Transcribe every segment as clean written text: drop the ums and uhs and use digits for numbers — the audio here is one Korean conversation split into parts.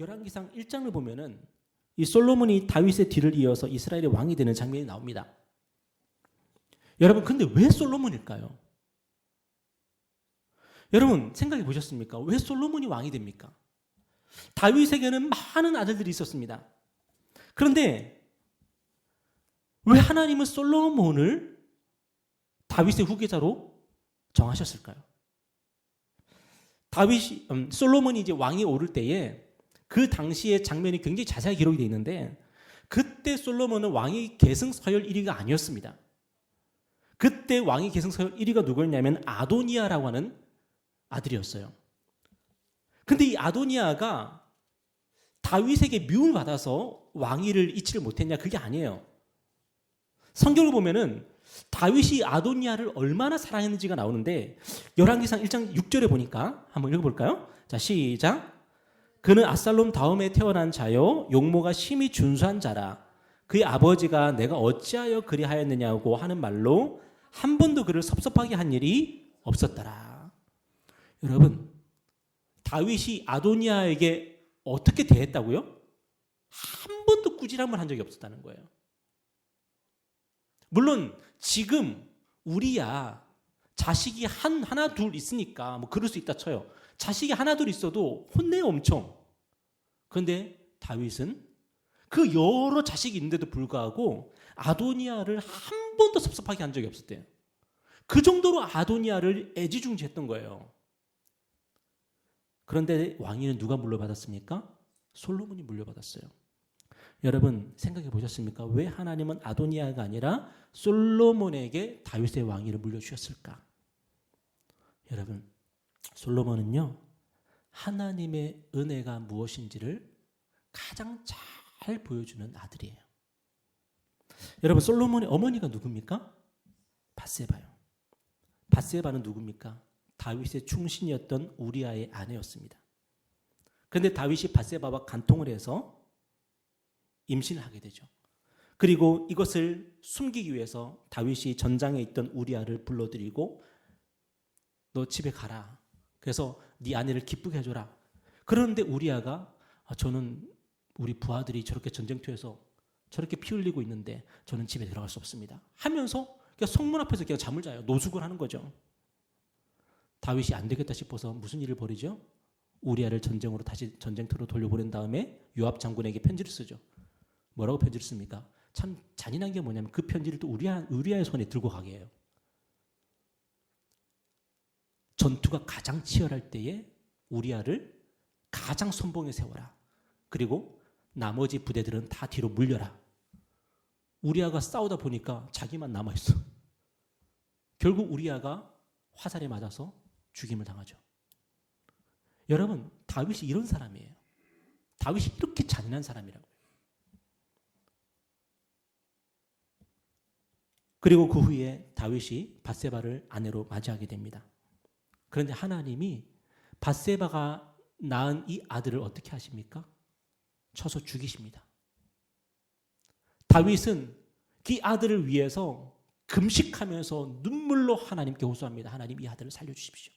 열왕기상 1장을 보면은 이 솔로몬이 다윗의 뒤를 이어서 이스라엘의 왕이 되는 장면이 나옵니다. 여러분, 근데 왜 솔로몬일까요? 여러분, 생각해 보셨습니까? 왜 솔로몬이 왕이 됩니까? 다윗에게는 많은 아들들이 있었습니다. 그런데 왜 하나님은 솔로몬을 다윗의 후계자로 정하셨을까요? 솔로몬이 이제 왕이 오를 때에 그 당시의 장면이 굉장히 자세하게 기록이 되어 있는데, 그때 솔로몬은 왕위 계승 서열 1위가 아니었습니다. 그때 왕위 계승 서열 1위가 누구였냐면 아도니아라고 하는 아들이었어요. 근데 이 아도니아가 다윗에게 미움을 받아서 왕위를 잊지를 못했냐? 그게 아니에요. 성경을 보면은 다윗이 아도니아를 얼마나 사랑했는지가 나오는데, 열왕기상 1장 6절에 보니까 한번 읽어볼까요? 자, 시작. 그는 압살롬 다음에 태어난 자요 용모가 심히 준수한 자라. 그의 아버지가 내가 어찌하여 그리하였느냐고 하는 말로 한 번도 그를 섭섭하게 한 일이 없었더라. 여러분, 다윗이 아도니아에게 어떻게 대했다고요? 한 번도 꾸지람을 한 적이 없었다는 거예요. 물론 지금 우리야 자식이 하나 둘 있으니까 뭐 그럴 수 있다 쳐요. 자식이 하나 둘 있어도 혼내요, 엄청. 그런데 다윗은 그 여러 자식이 있는데도 불구하고 아도니아를 한 번도 섭섭하게 한 적이 없었대요. 그 정도로 아도니아를 애지중지했던 거예요. 그런데 왕위는 누가 물려받았습니까? 솔로몬이 물려받았어요. 여러분, 생각해 보셨습니까? 왜 하나님은 아도니아가 아니라 솔로몬에게 다윗의 왕위를 물려주셨을까? 여러분, 솔로몬은요, 하나님의 은혜가 무엇인지를 가장 잘 보여주는 아들이에요. 여러분, 솔로몬의 어머니가 누굽니까? 밧세바요. 밧세바는 누굽니까? 다윗의 충신이었던 우리아의 아내였습니다. 그런데 다윗이 밧세바와 간통을 해서 임신을 하게 되죠. 그리고 이것을 숨기기 위해서 다윗이 전장에 있던 우리아를 불러들이고 너 집에 가라. 그래서 네 아내를 기쁘게 해줘라. 그런데 우리아가 저는 우리 부하들이 저렇게 전쟁터에서 저렇게 피 흘리고 있는데 저는 집에 들어갈 수 없습니다. 하면서 그냥 성문 앞에서 그냥 잠을 자요. 노숙을 하는 거죠. 다윗이 안 되겠다 싶어서 무슨 일을 벌이죠? 우리아를 전쟁으로 다시 전쟁터로 돌려보낸 다음에 요압 장군에게 편지를 쓰죠. 뭐라고 편지를 씁니까? 참 잔인한 게 뭐냐면 그 편지를 또 우리아의 손에 들고 가게 해요. 전투가 가장 치열할 때에 우리아를 가장 선봉에 세워라. 그리고 나머지 부대들은 다 뒤로 물려라. 우리아가 싸우다 보니까 자기만 남아있어. 결국 우리아가 화살에 맞아서 죽임을 당하죠. 여러분, 다윗이 이런 사람이에요. 다윗이 이렇게 잔인한 사람이라고요. 그리고 그 후에 다윗이 밧세바를 아내로 맞이하게 됩니다. 그런데 하나님이 밧세바가 낳은 이 아들을 어떻게 하십니까? 쳐서 죽이십니다. 다윗은 그 아들을 위해서 금식하면서 눈물로 하나님께 호소합니다. 하나님, 이 아들을 살려주십시오.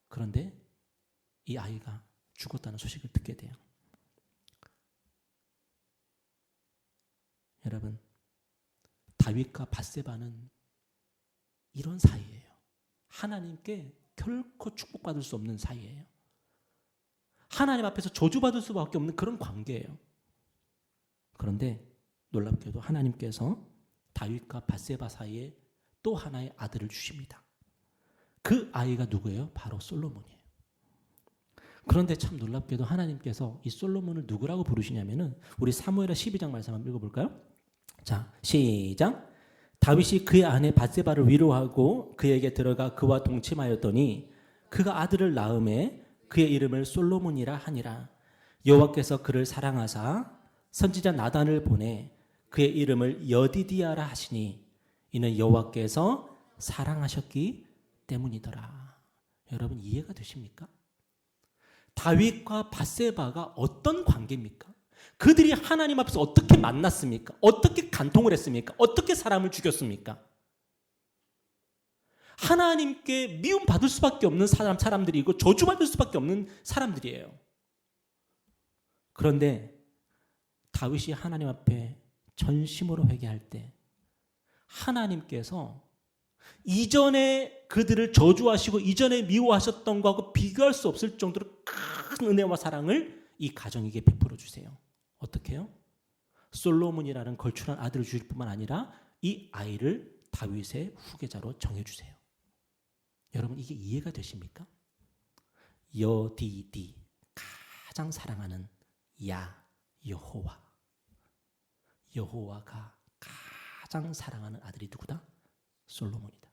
그런데 이 아이가 죽었다는 소식을 듣게 돼요. 여러분, 다윗과 밧세바는 이런 사이예요. 하나님께 결코 축복받을 수 없는 사이예요. 하나님 앞에서 저주받을 수밖에 없는 그런 관계예요. 그런데 놀랍게도 하나님께서 다윗과 밧세바 사이에 또 하나의 아들을 주십니다. 그 아이가 누구예요? 바로 솔로몬이에요. 그런데 참 놀랍게도 하나님께서 이 솔로몬을 누구라고 부르시냐면은 우리 사무엘하 12장 말씀 한번 읽어볼까요? 자, 시작. 다윗이 그의 아내 밧세바를 위로하고 그에게 들어가 그와 동침하였더니 그가 아들을 낳음에 그의 이름을 솔로몬이라 하니라. 여호와께서 그를 사랑하사 선지자 나단을 보내 그의 이름을 여디디아라 하시니 이는 여호와께서 사랑하셨기 때문이더라. 여러분, 이해가 되십니까? 다윗과 밧세바가 어떤 관계입니까? 그들이 하나님 앞에서 어떻게 만났습니까? 어떻게 간통을 했습니까? 어떻게 사람을 죽였습니까? 하나님께 미움받을 수밖에 없는 사람들이고 저주받을 수밖에 없는 사람들이에요. 그런데 다윗이 하나님 앞에 전심으로 회개할 때 하나님께서 이전에 그들을 저주하시고 이전에 미워하셨던 것하고 비교할 수 없을 정도로 큰 은혜와 사랑을 이 가정에게 베풀어 주세요. 어떻게 해요? 솔로몬이라는 걸출한 아들을 주실 뿐만 아니라 이 아이를 다윗의 후계자로 정해주세요. 여러분 이게 이해가 되십니까? 여디디 가장 사랑하는 야 여호와, 여호와가 가장 사랑하는 아들이 누구다? 솔로몬이다.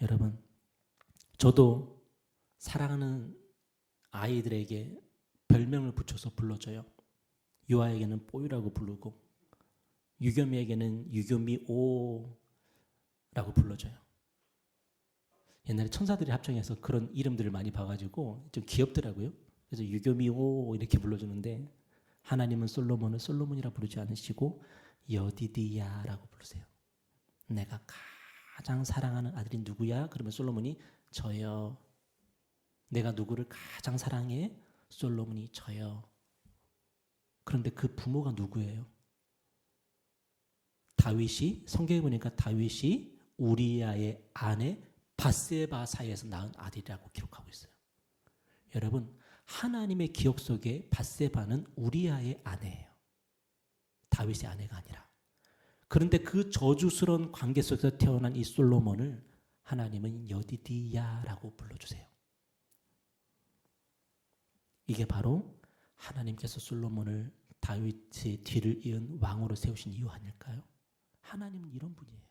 여러분 저도 사랑하는 아이들에게 별명을 붙여서 불러줘요. 유아에게는 뽀이라고 부르고 유겸이에게는 유겸이 오라고 불러줘요. 옛날에 천사들이 합창해서 그런 이름들을 많이 봐가지고 좀 귀엽더라고요. 그래서 유겸이 오 이렇게 불러주는데 하나님은 솔로몬을 솔로몬이라 부르지 않으시고 여디디야라고 부르세요. 내가 가장 사랑하는 아들이 누구야? 그러면 솔로몬이 저요. 내가 누구를 가장 사랑해? 솔로몬이 저요. 그런데 그 부모가 누구예요? 다윗이 성경에 보니까 다윗이 우리아의 아내 바세바 사이에서 낳은 아들이라고 기록하고 있어요. 여러분 하나님의 기억 속에 바세바는 우리아의 아내예요. 다윗의 아내가 아니라. 그런데 그 저주스러운 관계 속에서 태어난 이 솔로몬을 하나님은 여디디야라고 불러주세요. 이게 바로 하나님께서 솔로몬을 다윗의 뒤를 이은 왕으로 세우신 이유 아닐까요? 하나님은 이런 분이에요.